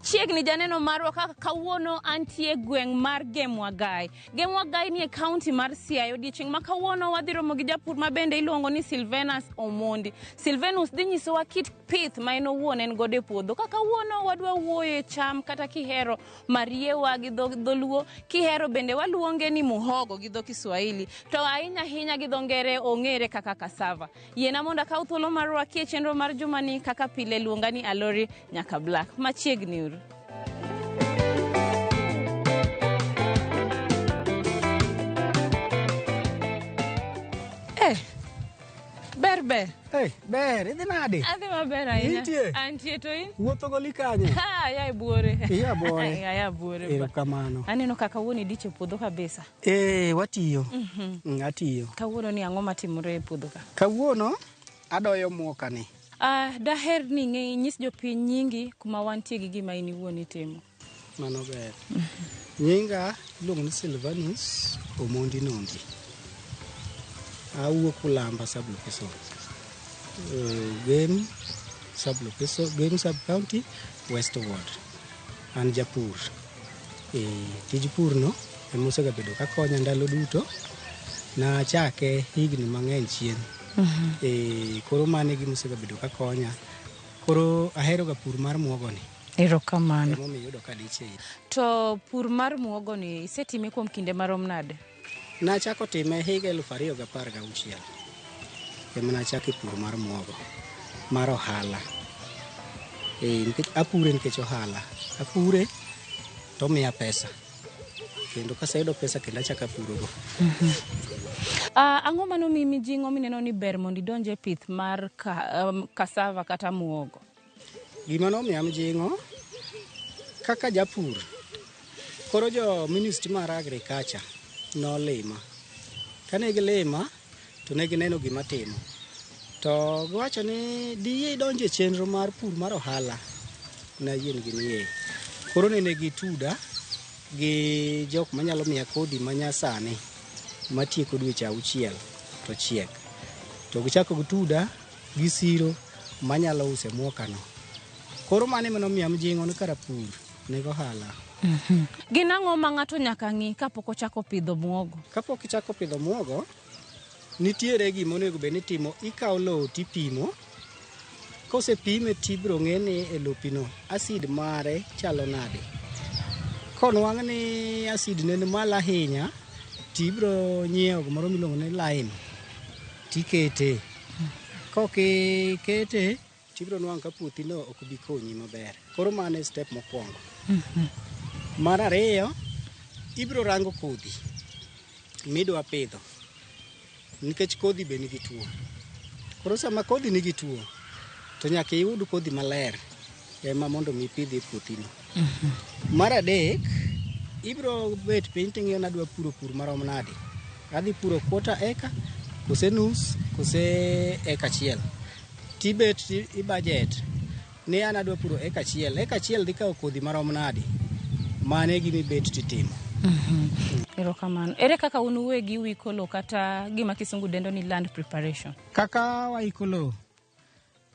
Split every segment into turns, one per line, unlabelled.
Chiegni janeno marwa kaka kawuono antie gweng' mar Ramogi. Ramogi ni e county mar Siaya. Odiochieng' ma kawuono wadhi romo gi japur ma bende iluongo ni Silvanus Omondi. Silvanus dhi nyisowa kit pith ma en owuon en godo e puodho. Kaka kawuono wadwa wuoyo e cham kata kihero mariewa gi dholuo, kihero bende waluonge ni muhogo gi dho Kiswahili. To ahinya ahinya gi dho ngere ong'ere kaka cassava. Yiena mondo akaw thuolo marwa kie chenro mar jumani kaka pile luonga ni Alori nyaka Black. Machiegni uru. Ber.
Hey, ber, idhi nade?
Adhi maber ahinya. Antie to in?
Wuotho goli kanye?
Ha, ya buore.
Ya buore.
Ya buore.
Erokamano.
Aneno kaka wuoni diche puodho kabisa.
Watiyo. Atiyo.
Kawuono ni ang'o matimore e puodho ka?
Kawuono adoyo muoka ni.
Daher ni nyis jopiny nyingi kuma wantie gi gima in iwuon itimo.
Mano ber. Nyinga iluongo ni Silvanus Omondi Nondi. Awuok Ulamba sub-location. Game sub-location, Game sub-county, Westward. An japur. Tij pur no emosega bedo kakonya ndalo duto. Na chake higni mang'eny chien. Koro mane gimosega bedo kakonya. Koro ahero ga pur mar muogo ni.
Erokamano.
Emo miyudo kadiche.
To pur mar muogo ni isetime kuom kinde marom nade?
Nachako time higa 2016. Ema nachako pur mar muogo mar ohala. Apure nikech ohala. Apure to miya pesa. Kendo kaseyudo pesa kendo achako apurogo.
Ang'o mano mijing'o mineno ni ber mondo idonje pith mar cassava kata muogo?
Gima nomiya mijing'o kaka japur. Koro jo Ministry mar Agriculture nolima. Kane gilima to ne gineno gima timo. To giwacho ni diyie donje chenro mar pur mar ohala. Na yien gini. Koro ne gituda gi jok manyalo miya kodhi manyasani matieko dweche 6 to chiek. To gichako gituda gi siro manyalo use muokano. Koro mane nomiya mijing'o ni kara pur nego ohala.
Gin ang'o ma ng'ato nyaka ng'i kapok ochako pidho muogo?
Kapok ichako pidho muogo, nitiere gima onego bed ni itimo. Ikawo lowo tipimo. Kosepime tibiro ng'e ni e lopino acid mare chalo nade. Konwang' ni acid ne ni malo ahinya, tibiro nyiewo gimoro miluongo ni lime tikete. Kokikete tibiro nwang' ka puothino ok bi konyi maber. Koro mano e step mokwongo. Mar ariyo, ibiro rango kodhi midwa pidho. Nikech kodhi be nigi tuo. Koro sama kodhi nigi tuo, to nyaka iyud kodhi maler ema mondo mi pidhi e puothino. Mar adek, ibiro bet piny ting'iyo ni adwa puro pur marom nade. Adhi puro quarter acre, kose nus, kose eka achiel. Tibet i budget ni an adwa puro eka achiel. Eka achiel dhi kawo kodhi marom nade. Mane gimi bet titimo.
Erokamano. Ere kaka un uwegi wiko lowo kata gima kisungu dendo ni land preparation?
Kaka waiko lowo.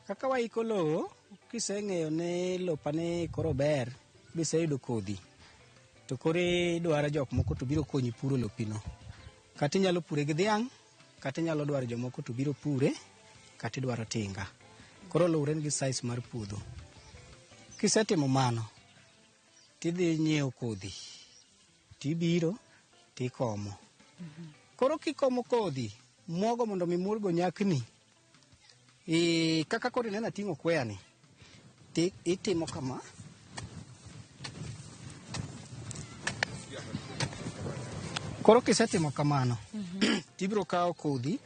Kaka waiko lowo, kiseng'eyo ne lopane koro ber, biseyudo kodhi. To koro idwaro jok moko to biro konyi puro lopino. Kata inyalo pure gi dhiang', kata inyalo dwaro jomoko to biro pure, kata idwaro tinga. Koro luwore gi size mar puodho. Kisetimo mano, tidhi nyiewo kodhi. Tibiro, tikomo. Koro kikomo kodhi, muogo mondo mi muogo nyakni. Kaka koro inena ting'o kweyani, itimo kama. Koro kisetimo kamano, tibiro kawo kodhi,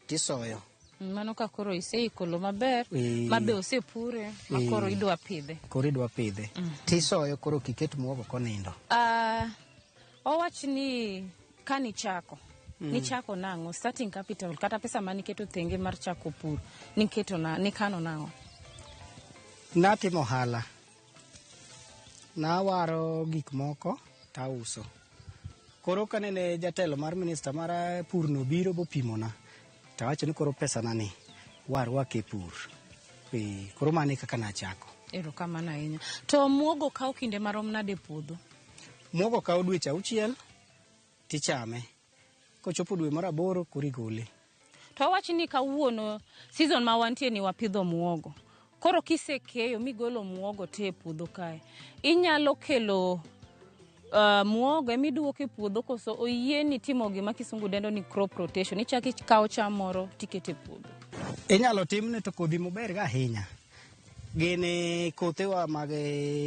tisoyo.
Mano ka koro iseiko lowo maber, mabe osepure, ma koro idwa pidhe.
Koro idwa pidhe. Tisoyo koro kiket muogo konindo.
Owach ni kanichako. Nichako nang'o starting capital kata pesa maniketo thenge mar chako pur nikano nang'o?
Natimo ohala nawaro gik moko tauso. Koro kanene jatelo mar minista mar pur no biro bopimona, tawacho ni koro pesa nani warwa ke pur. Koro mane kaka nachako.
Erokamano ahinya. To muogo kawo kinde marom nade puodho?
Muogo kawo dweche 6 tichame. Kochopo dwe mar 8 koro igole.
To awachi ni kawuono season ma wantie ni wapidho muogo. Koro kisekeyo migolo muogo te puodho kae, inyalo kelo muogo emiduoke puodho koso oyieni timo gima kisungu dendo ni crop rotation. Ichaki kawo cham moro tikete puodho.
Inyalo timne to kodhi maber ga ahinya. Gine kothewa mag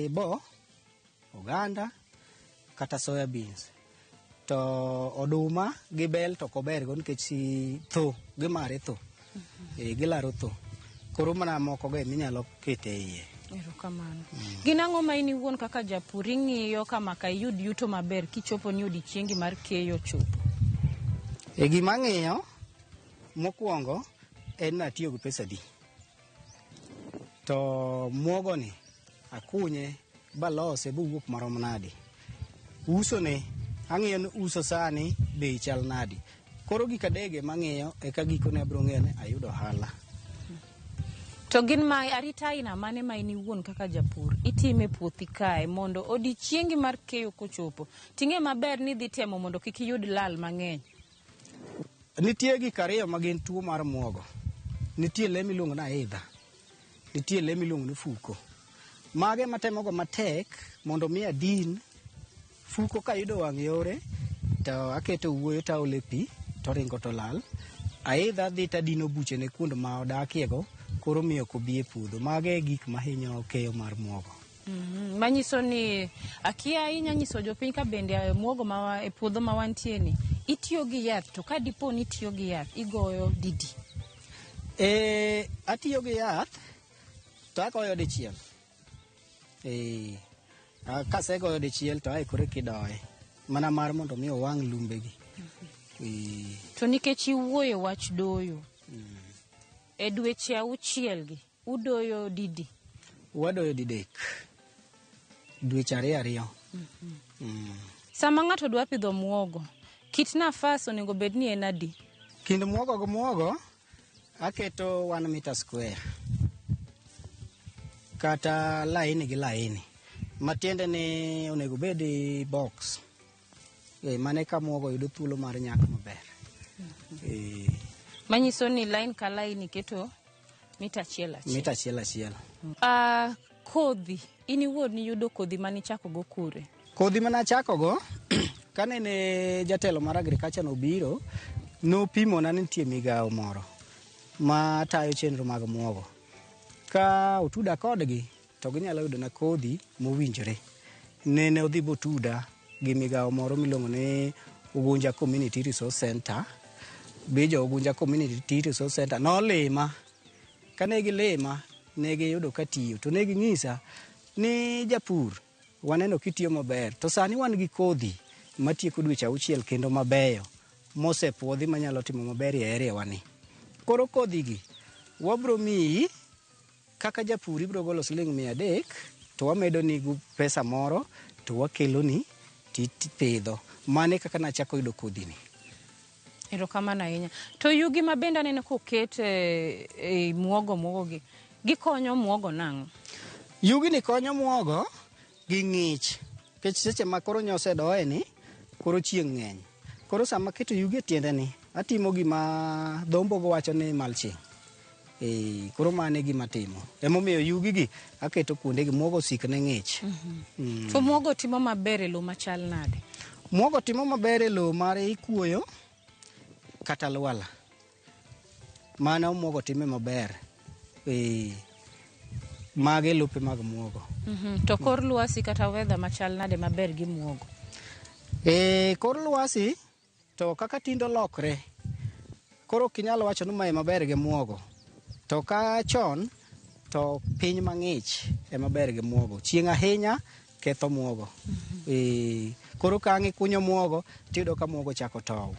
bo, oganda, kata soya beans. To oduma gi bel to kober go nikech tho, gimare tho. Gilaro tho. Koro mana moko go minyalo kete iye.
Erokamano. Ginang'o ma ini wuon kaka japur ing'iyo kama ka yud yuto maber kichopo ni odiochiengi mar keyo chopo?
Gima ng'iyo mokwongo en natiyo gi pesa di. To muogo ni akunye balose bowuok marom nadi. Uso ne ang'iyo ni uso sani bei chal nadi. Koro gik adege mang'iyo eka gikone abiro ng'eyo ni ayudo ohala.
To gin ma arita aina mane ma ini wuon kaka japur itime puothi kae mondo odiochiengi mar keyo kochopo ting'e maber ni dhi temo mondo kik iyud lal mang'eny?
Nitie gik ariyo ma gin tuo mar muogo. Nitie le miluongo ni aidha. Nitie le miluongo ni fuko. Mage matemogo matek mondo mi adin fuko kayudo wang' yore to aketo wuoyo taole pi to ringo to lal. Aidha dhi tadino buchene kuond ma odakiego koro miyo kobi e puodho. Mage gik mahinyo keyo mar muogo.
Manyiso ni akia ahinya nyiso jopiny ka bende muogo ma e puodho ma wantie ni itiyo gi yath, to ka dipo ni itiyo gi yath igoyo didi?
Atiyo gi yath to agoyo dichiel. Kasegoyo dichiel to aikore kidoye mana mar mondo mi owang' lumbegi.
To nikech iwuoyo wach doyo, e dweche 6 gi udoyo didi?
Wadoyo didek. Dweche 2.
Sama ng'ato dwa pidho muogo, kit nafas onego bed ni en adi?
Kind muogo gi muogo aketo 1 meter square. Kata laini gi laini. Matiende ni onego bed box. Mane ka muogo yudo thuolo mar nyak maber.
Manyiso ni line ka line keto mita 1.
Mita 1.
Kodhi, ini wuon ni yudo kodhi mani chako go kure?
Kodhi mana chako go kanene jatelo mar agriculture no biro, no pimo na nitie migawo moro ma tayo chenro mag muogo. Ka otuda kodgi to ginyalo yudo na kodhi mowinjore. Nene odhi botuda gi migawo moro miluongo ni Ugunja Community Resource Center. Bejo Ugunja Community Resource Center no lima. Kane gi lima negi yudo katiyo to negi ng'isa ni japur waneno kitiyo maber. To sani wan gi kodhi matieko dweche 6 kendo mabeyo mosepuodhi manyalo timo maber e area wani. Koro kodhi gi wabro miyi kaka japur ibro golo Sh300 to wamedo ni pesa moro to wakelo ni tipidho. Mane kaka nachako yudo kodhi ni.
Erokamano ahinya. To yugi mabende aneno koket e muogo gi gikonyo muogo nang'o?
Yugi ni konyo muogo gi ng'ich. Kech seche ma koro nyose doye ni koro chieng' ng'eny. Koro sama keto yugi e tiende ni atimo gima dhombogo wacho ni mulching. Koro mane gima timo. Emomiyo yugi gi aketo kuonde gi muogo sik ne ng'ich.
To muogo timo maber e lowo machal nade?
Muogo timo maber e lowo mare ikuoyo kata lwala. Mana muogo time maber. Mage lope mag muogo.
To kor lwasi kata weather machal nade maber gi muogo?
Kor lwasi to kaka tindo lokre. Koro kinyalo wacho ni mae maber gi muogo. To ka chon to piny mang'ich e maber gi muogo. Chieng' ahinya ketho muogo. Koro kangi kunyo muogo tiyudo ka muogo chako tow.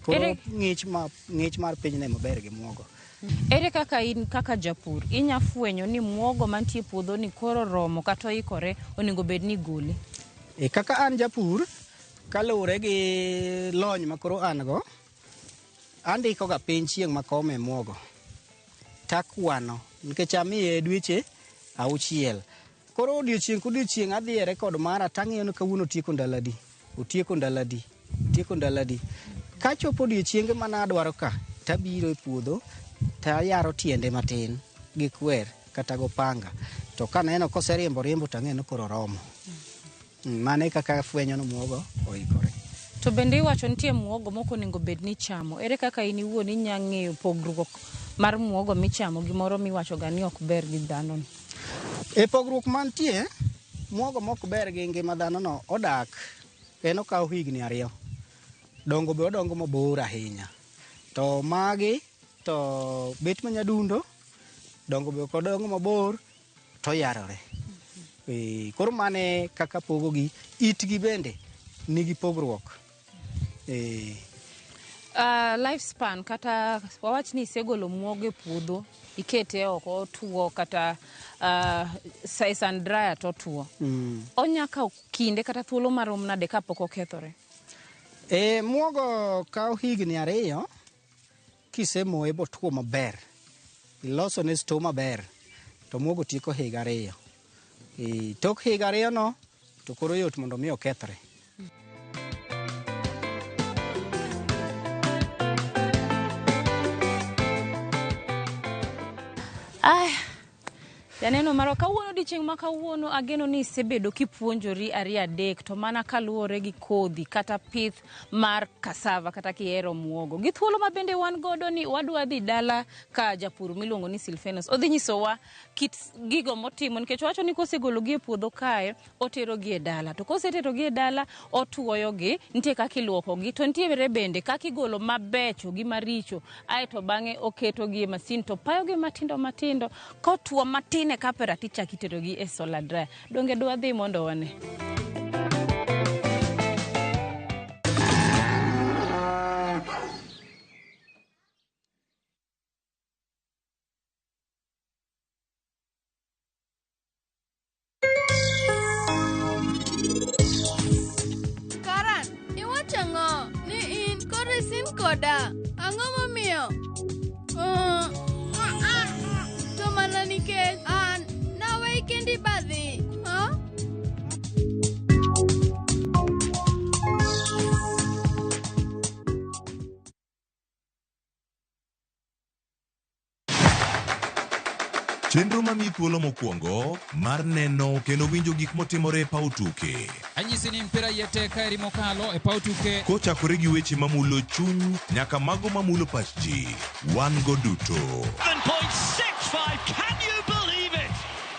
Koro ng'ich mar piny ne maber gi muogo.
Ere kaka in kaka japur inya fwenyo ni muogo mantie puodho ni koro romo kata ikore onego bed ni gole?
Kaka an japur kalure gi lony makoro an go, andiko ga piny chieng' makome muogo takwano nikech amiye dweche 6. Koro odiochieng' kodiochieng' adhi e rekod mara tang'iyo ni kawuono tieko ndaladi, otieko ndaladi, tieko ndaladi. Kachopo odiochienge mana adwaro ka tabiro e puodho tayaro tiende matin gi kwer kata gopanga, to kaneno koseriembo tang'eno koro romo. Mane kaka fwenyo no muogo oikore.
To bende iwacho nitie muogo moko onego bed ni chamo. Ere kaka in iwuon inya ng'eyo pogruok mar muogo michamo gi moro miwacho ga ni ok ber gi dhano ni?
E pogruok mantie, muogo mok ber gi ngima dhano no odak en okawo higni 2. Dongo be odongo mabor ahinya. To magi to bet manyadundo dongo be odongo mabor to yarore. Koro mane kaka pogogi, itgi bende nigi pogruok.
Lifespan kata wawach ni isegolo muogo e puodho ikete oko otuo kata size and dryer to tuo. Onyaka kinde kata thuolo marom nade kapok okethore?
Muogo kawo higni 2 kisemoye botuo maber. Iloso ne sto maber to muogo tieko higa 2. Tok higa 2 no to koro yot mondo mi okethre.
Janeno maro kawuono dichieng' ma kawuono ageno ni isebedo kipuonjori 2-3 to mana kaluwore gi kodhi kata pith mar cassava kata kihero muogo. Gi thuolo ma bende wan godo ni wadwa dhi dala ka japur miluongo ni Silvanus. Odhi nyisowa kit gigo motimo nikech wacho ni kosegolo gi e puodho kae otero gi e dala. To kosetero gi e dala otuoyo gi, nitie kaka iluoko gi, to nitie bende kaka igolo mabecho gi maricho aeto bang'e oketo gi e masin to payo gi matindo matindo kotuo matin kapera tichaki tero gi e solar dryer. Donge dwa dhi mondo wane?
Karan, iwacho ang'o ni in koro isin koda? Ang'o momiyo? To mana nikech an nawe kendi badhi, ha?
Chenro mami thuolo mokwongo mar neno kendo winjo gik motimore e paw tuke.
Anyisi ni mpira yeteka eri mokalo e paw tuke.
Kochakore gi weche mamulo chuny nyaka mago mamulo pach ji. Wan go duto.
7.65, can you believe it?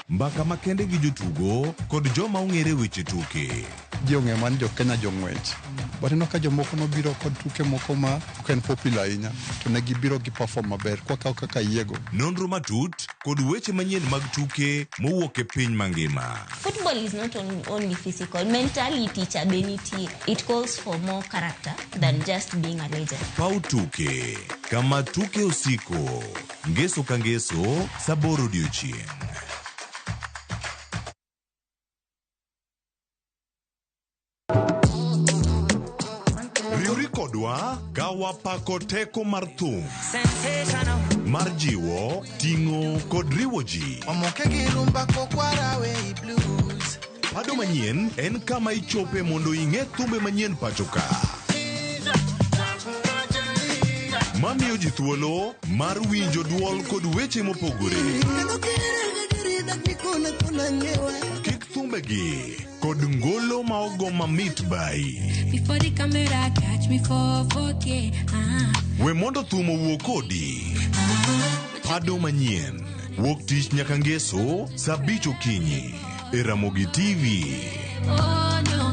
Mbaka makende gi jotugo kod joma ong'ere weche tuke.
Ji ong'e man jo Kenya jong'wech. Waneno ka jomoko nobiro kod tuke moko ma ok en popular ahinya to ne gibiro gi perform maber kwakaw kaka yiego.
Nonro matut kod weche manyien mag tuke mowuok e piny mangima.
Football is not only physical, mentality cha beniti. It calls for more character than just being a legend.
Paw tuke, kama tuke osiko, ngeso ka ngeso, saboro odiochieng'. Riuri kodwa ka wapako teko mar thum, mar jiwo, ting'o kod riwo ji. Pado manyien en kama ichope mondo ing'e thumbe manyien pacho ka. Mamiyo ji thuolo mar winjo duol kod weche mopogore. Kik thumbegi kod ngolo ma ogo mamit bai.
Before the camera catch me for 4K.
We mondo thum owuok kodi. Pado manyien wuok tich nyaka ngeso saa 5 okinyi e Ramogi TV.
Oh no.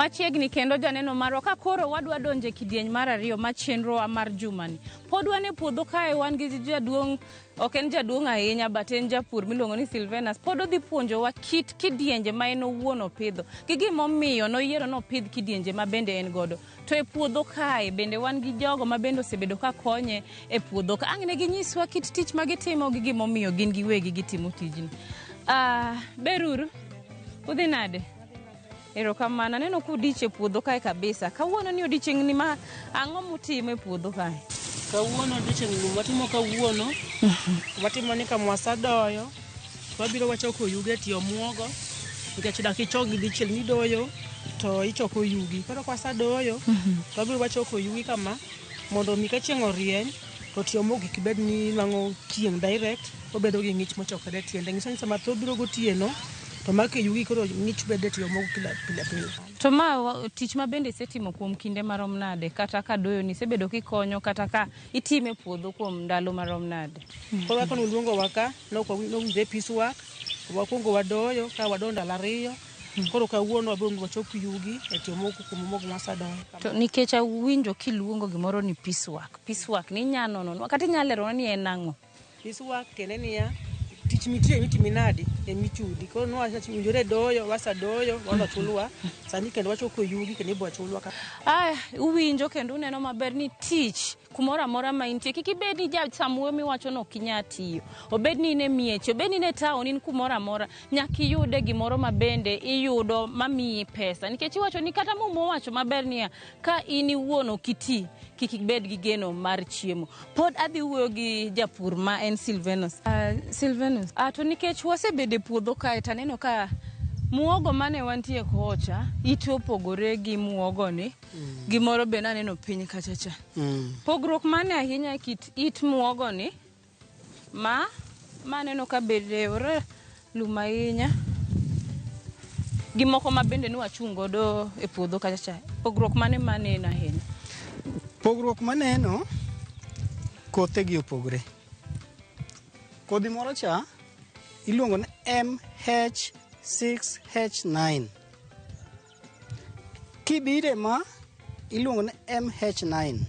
machiegni kendo janeno marwa ka koro wadwa donje kidieny mar ariyo ma chenro mar jumani. Pod wan e puodho kae wan gi jaduong', ok en jaduong' ahinya but en japur miluongo ni Silvanus. Pod odhi puonjowa kit kidienje ma en owuon opidho gi gimomiyo noyiero nopidh kidienje ma bende en godo. To e puodho kae bende wan gi jogo ma bende osebedo ka konye e puodho ka ang' ne ginyiswa kit tich ma gitimo gi gimomiyo gin giwegi gitimo tijni. Beruru, udhi nade? Erokamano, neno kudiche puodho kae kabisa. Kawuono ni odichieng' ni ma ang'o mutimo e puodho kae?
Kawuono odichieng' ni watimo kawuono. Watimo ni kama wasadoyo. Wabiro wachoko yugi tiyo muogo. Nikech dakichok gi dichiel midoyo to ichoko yugi. Koro kwa sadoyo, wabiro wachoko yugi kama mondo mi ka chieng' orieny to tiyo muogo kibed ni mango chieng' direct, obedo gi ng'ich mochokore tiende. Ng'iso ni sama to biro gotieno to make yugi koro ng'ich bede tiyo muogo pile.
To ma tich ma bende setimo kuom kinde marom nade, kata ka doyo ni sebedo kikonyo kata ka itime puodho kuom ndalo marom nade?
Koro wako nuluongo waka nowinje piswak, wakungo wadoyo ka wadoyo ndalo ariyo. Koro kawuono wabiro wachoko yugi e tiyo muogo kuom muogo masadoyo.
To nikech awinjo kiluongo gimoro ni piswak ni nyanono kata inyalero ni en ang'o?
Piswak tiende niya tich mitimi nadi emichudi. Koro nwachunjore doyo, wasadoyo, wanda chulwa. Sani kendo wachoko yugi kendo ibo chulwa ka.
Uwinjo kendo uneno maber ni tich kumoro amora ma intie kik ibed ni samuo miwacho no kinya tiyo. Obed ni ne miech, obed ni ne town in kumoro amora, nyaka iyude gimoro mabende iyudo mamiyi pesa. Nikech iwacho ni kata mumo wacho maber ni ka in iwuon okiti kik ibed gi geno mar chiemo. Pod adhi wuoyo gi japur ma en Silvanus. Silvanus, to nikech wasebede puodho kae taneno ka muogo mane wantie kocha ite opogore gi muogo ni. Gimoro be naneno piny kachacha. Pogruok mane ahinya kit it muogo ni ma neno ka bede ore luma ahinya. Gimoko ma bende ni wachungo do e puodho kachacha. Pogruok mane ahinya?
Pogruok maneno kothe gi opogore. Kodhi moro cha iluongo ni MH6H9. Kibire ma iluongo ni MH9.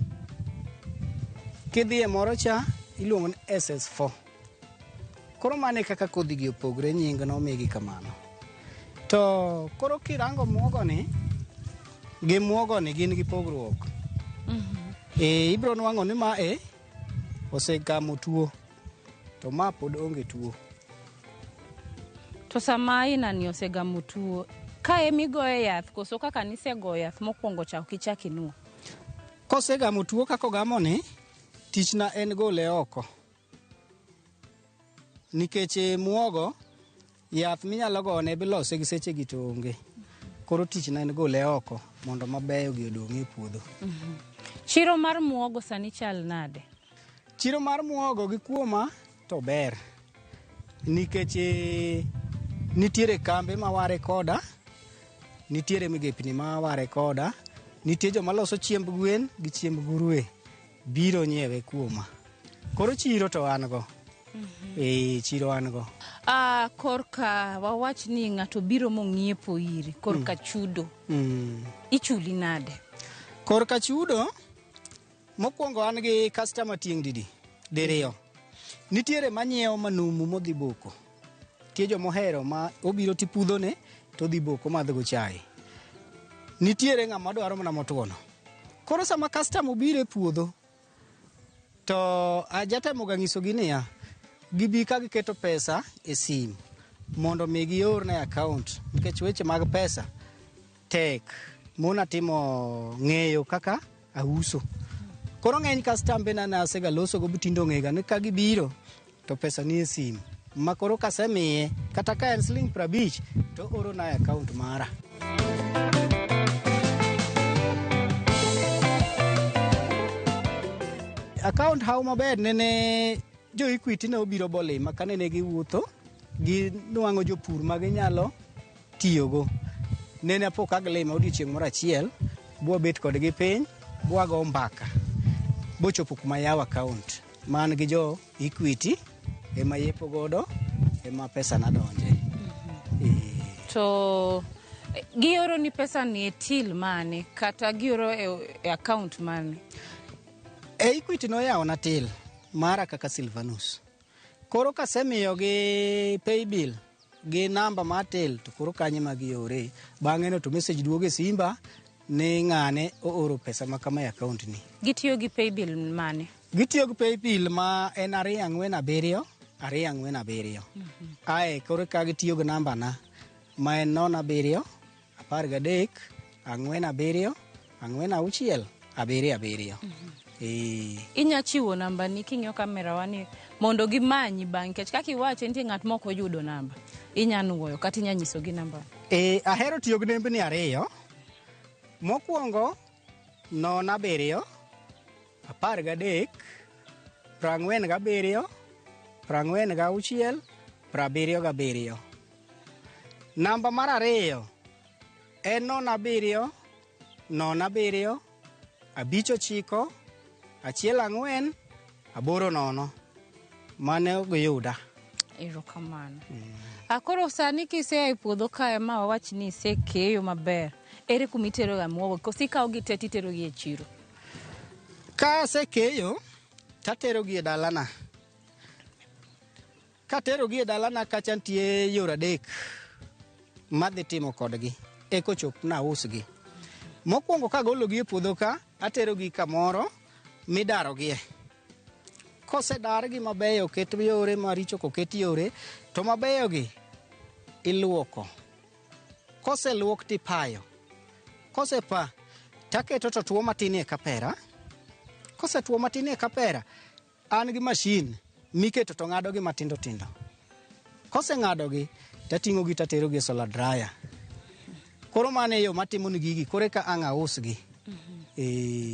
Kidhiye moro cha iluongo ni SS4. Koro mane kaka kodhi gi opogore, nying nomigi kamano. To koro kirango muogo ni gi muogo ni gin gi pogruok. Ibro nwang'o ni ma osegamo tuo. To ma pod onge tuo.
To sama inani osegamo tuo, ka emigoye yath koso kaka nisegoyo yath mokwongo cha kichaki nuo?
Kosegamo tuo kako gamo ni, tichna en gole oko. Nikech muogo, yath minyalo gone bilose gi seche gi to onge. Koro tichna en gole oko mondo mabeyo gi odong' e puodho.
Chiro mar muogo sani chal nade?
Chiro mar muogo gi kuoma to ber. Nikech nitiere kambe maware koda, nitiere migepni maware koda, nitie joma loso chiemb gwen gi chiemb nguruwe biro nyiewe kuoma. Koro chiro to an go. Chiro an go.
Korka wawach ni ng'ato biro mong'iepo iri, korka chudo. Ichuli nade?
Korka chudo, mokwongo an gi customer tieng' diriyo. Nitiere manyiewo manumu modhi boko. Tie jo mohero ma obiro tipudhone to dhi boko madhogo chai. Nitiere ng'ama dwaro mana motuono. Koro sama customer obiro e puodho to ajatemo ga ng'iso gi niya, gibi ka giketo pesa e sim mondo mi gior ne account, nikech weche mag pesa tek. Mona timo ng'eyo kaka auso. Koro ng'eny customer na nasega loso go butindo ng'ega ni ka gibiro to pesa ni e sim. Ma koro kasemiye kata ka en siling 50 to oro na account mara. Account how maber nene jo Equity ne obiro bolima kanene giwuotho gi nwang'o jopur ma ginyalo tiyogo. Nene apo kaglima odiochieng' moro achiel, bwa bet kodgi piny, bwa go mbaka. Bochopo kuma yaw account man gi jo Equity ema yepo godo ema pesa na donje.
To Gioro ni pesa ni till mane kata gioro e account mane?
Equity no yawo na till mara kaka Silvanus. Koro kasemiyo gi paybill gi namba mar till to koro kanye magiore. Bang'e no to message duoge Simba ni ng'ane ooro pesa makama e account ni.
Gitiyo gi paybill mane?
Gitiyo gi paybill ma en 247. Ae koro ka gitiyo gi namba na ma en 07 13 47 46 77.
Inya chiwo namba ni king'iyo kamera wani mondo gimanyi bang' kech kaka iwache nitie ng'at moko yudo namba. Inya nuoyo kata inya nyiso gi namba.
Ahero tiyo gi nembni 2. Mokwongo 07 13 47 46 77. Namba mar 2 en 07 07 59 14 80. Mane ogiyuda.
Erokamano. Akoro sani kisea e puodho kae ma wawach ni isekeyo maber. Ere kumitero ga muogo kosikawo gi teti tero gi e chiro?
Ka asekeyo tatero gi e dalana. Katero gi e dalana kacha nitie yore 3 madhi timo kodgi eko chop na usgi. Mokwongo kagolo gi e puodho ka atero gi kamoro midaro gie. Kose dar gi mabeyo ket yore maricho koket yore to mabeyo gi iluoko. Kose luok tipayo. Kose pa taketo to tuo matin e kapera. Kose tuo matin e kapera an gi mashin miketo to ng'ado gi matindo tindo. Kose ng'ado gi tating'o gi tatero gi e solar dryer. Koro mane yo matimo ni gigi kore ka ang' ausgi.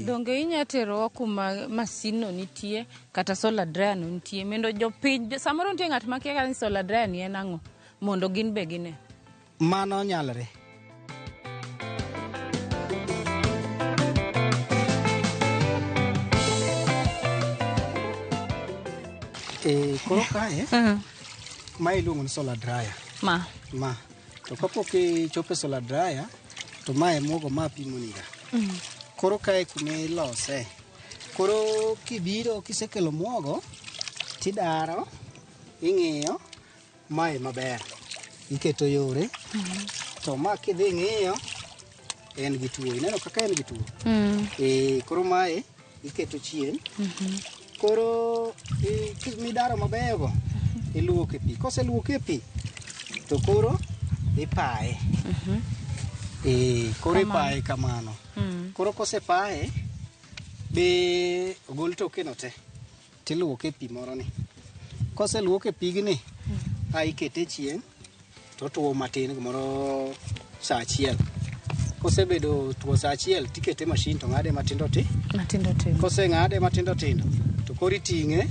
Donge inya tero kuma masin no nitie kata solar dryer no nitie mendo jopiny samoro nitie ng'at makia ka solar dryer ni en ang'o mondo gin be gine.
Mano nyalre. Koro kae ma iluongo ni solar dryer.
Ma
to kapok ichopo solar dryer to ma e muogo ma pimoniga. Koro kae kume ilose. Koro kibiro kisekelo muogo tidaro ing'iyo mae maber. Iketo yore. To ma kidhi ng'iyo en gi tuo. Ineno kaka en gi tuo. Koro mae iketo chien. Koro midaro mabeyo go iluoke pi. Kose luoke pi to koro ipae. Koro ipae kamano. Koro kose pae be ogol toke no te tiluoke pi moro ni. Kose luoke pigni ikete chien to tuo matin gimoro saa achiel. Kose bedo tuo saa achiel tikete mashin to ng'ade matindo ti. Kose ng'ade matindo tindo to koro iting'e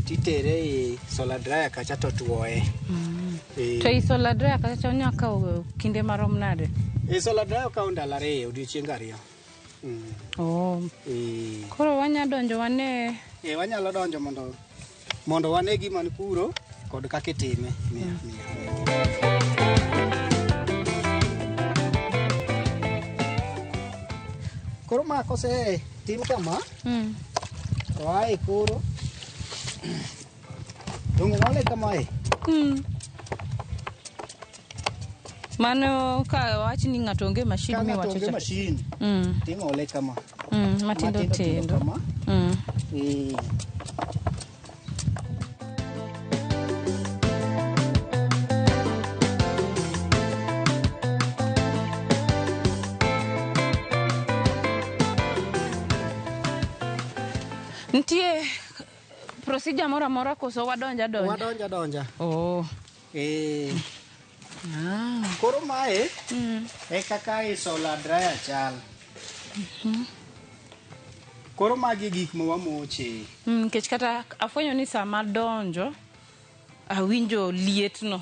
titere e solar dryer kacha to tuoe.
To i solar dryer kacha onya kawo kinde marom nade?
Solar dryer kawo ndalo 2 odiochienge 2.
Koro wanya donjo wane
wanyalo donjo mondo wane gima ni puro kod kaka itime. Koro ma kose tim kama to ai koro donge wale kama
mano ka wachi ni ng'ato onge mashin mi wacho cha
mashin ting'ole kama
matindo tindo Ntie procedure mora koso wadonja.
Koro mae e kaka i solar dryer chal. Koro magi gik ma wamoche.
Kech kata afwenyo ni sama donjo awinjo lietno.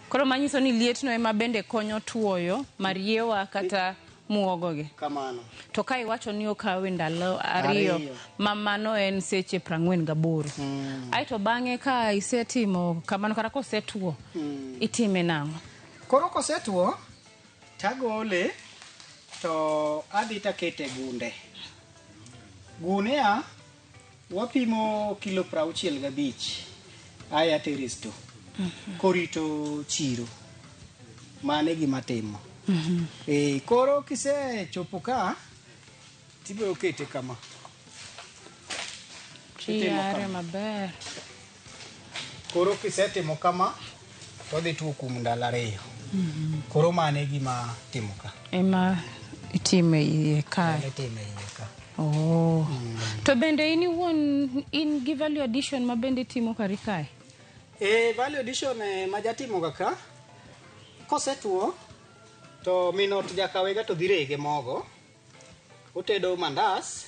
Koro manyiso ni lietno ema bende konyo tuoyo mariewa kata muogo gi.
Kamano.
To kai wacho ni okawe ndalo 2 mamano en seche 48. Ai to bang'e ka isetimo kamano kata kosetuo itime nang'o?
Koro kosetuo tagole to adhi takete gunde. Gunea wapimo kilo 65 aya teristo. Korito chiro. Mane gima timo. Koro kise chopo ka tibiro kete kama.
Chiare maber.
Koro kisetimo kama todhi tuo kuom ndalo 2. Koro mane gima timo ka.
Ema itime iye ka. Oh. To bende ini won in gi value addition ma bende timo kari kae?
Value addition ma jatimo ka kosetuo to minot jakawega to dhi rege mogo. Otedo mandas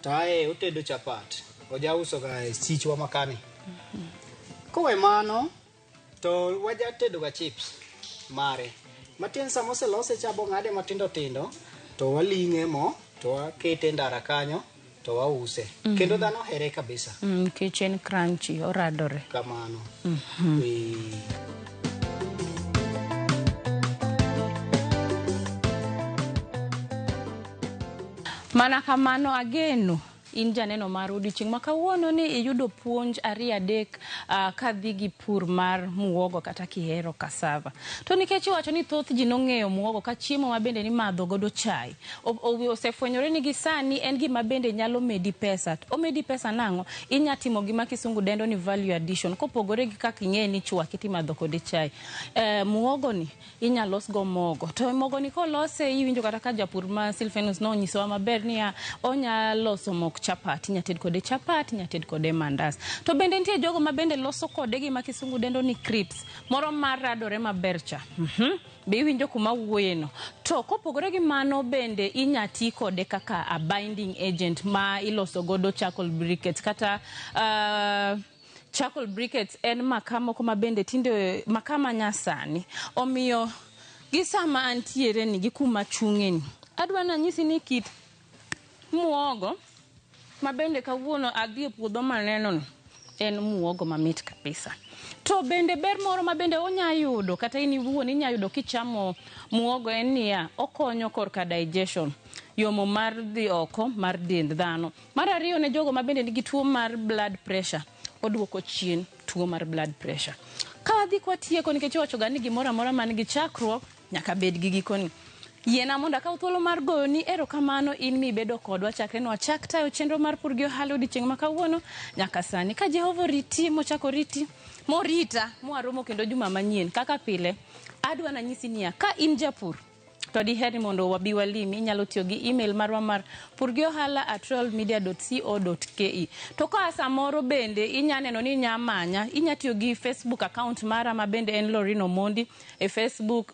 tae otedo chapat. Ojauso ga chichwa makani. Kowe mano to wajatedo ga chips mare. Matin samose lose chabo ngade matindo tindo to waling'e mo to wakete ndara kanyo to wause. Kendo dhano here kabisa.
Kitchen crunchy oradore.
Kamano.
Mana kamano ageno in janeno mar odiochieng' ma kawuono ni iyudo puonj 2-3 kadhi gi pur mar muogo kata kihero cassava. To nikech iwacho ni thoth ji nong'eyo muogo ka chiemo ma bende ni madho godo chai. Osefwenyore ni gisani en gima bende nyalo medi pesa. Omedi pesa nang'o? Inya timo gima kisungu dendo ni value addition. Kopogore gi kaka ing'e ni chwaki timadho kode chai. Muogo ni inya los go mogo. To mogo ni kolose iwinjo kata ka japur ma Silvanus no nyisowa maber ni onya loso mok chapat, nyated kode chapat, nyated kode mandas. To bende nitie jogo ma bende loso kode gima kisungu dendo ni crisps, moro mar radore maber cha. Be iwinjo kuma wuoyeno. To kopogore gi mano bende inyati kode kaka a binding agent ma iloso godo charcoal briquettes kata charcoal briquettes en makaa moko ma bende tinde makaa ma nyasani. Omiyo gisama antiere ni gi kuma chung'eni. Adwa nanyisi ni kit muogo ma bende kawuono adhi e puodho maneno ni en muogo mamit kabisa. To bende ber moro ma bende onya yudo kata in iwuon inya yudo kichamo muogo en niya, okonyo korka digestion, yomo mar dhi oko mar dend dhano. Mar ariyo ne jogo ma bende nigi tuo mar blood pressure, oduoko chien tuo mar blood pressure. Ka wadhi kwa tieko nikech iwacho ga ni gimoro amora man gi chakruok nyaka bed gi gikoni. Yiena monda ka thuolo mar goni erokamano in mibedo kodwa chakre no achak tayo chenro mar pur gi ohala odiochieng' ma kawuono nyaka sani. Ka Jehova riti mochako riti morita mwaromo kendo juma manyien kaka pile, adwa nanyisi niya ka in japur to diher mondo wabi walimi, inyalo tiyo gi email marwa mar purgiohala@royalmedia.co.ke. To ka samoro bende inyaneno ni nyamanya, inyatiyo gi Facebook account mara ma bende en Lorraine Omondi e Facebook,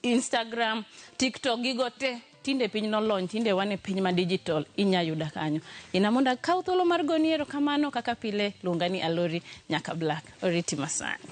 Instagram, TikTok, gigote. Tinde piny nolony, tinde wane piny ma digital, inya yuda kanyo. Inamonda ka thuolo mar goni erokamano kaka pile luonga ni Alori nyaka Black. Oriti masani.